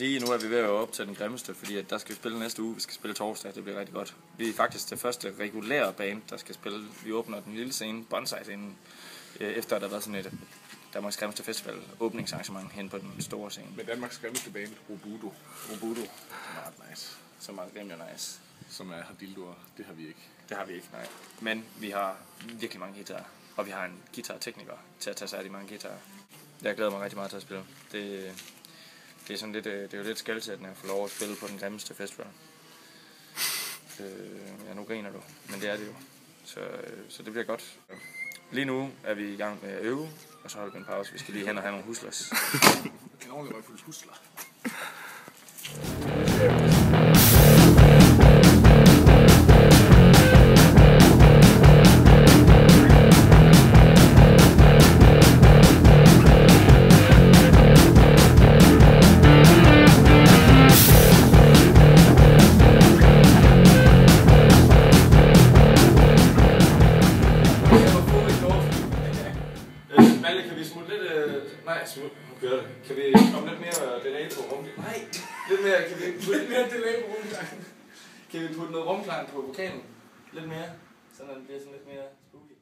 lige nu er vi ved at optage den grimmeste, fordi at der skal vi spille næste uge. Vi skal spille torsdag, det bliver rigtig godt. Vi er faktisk det første regulære band, der skal spille. Vi åbner den lille scene, Bonsai-scenen, efter at der har været sådan et Danmarks Grimmeste Festival åbningsarrangement hen på den store scene. Med Danmarks grimmeste band, Robudo. Robudo. Meget nice. Som er rimelig nice. Som har dildoer. Det har vi ikke. Det har vi ikke, nej. Men vi har virkelig mange guitarer. Og vi har en guitartekniker til at tage sig af de mange guitarer. Jeg glæder mig rigtig meget til at spille. Det er sådan lidt, det er jo lidt skældsættende at få lov at spille på den grimmeste festival. Ja, nu griner du, men det er det jo. Så det bliver godt. Lige nu er vi i gang med at øve, og så holder vi en pause. Vi skal lige hen og have nogle huslers. En ordentlig røgfuld husler. Kan vi komme lidt mere delay på rumklang? Nej, lidt mere, kan vi putte lidt mere delay på rumklang? Kan vi putte noget rumklang på vokalen? Lidt mere, sådan at det bliver sådan lidt mere spooky.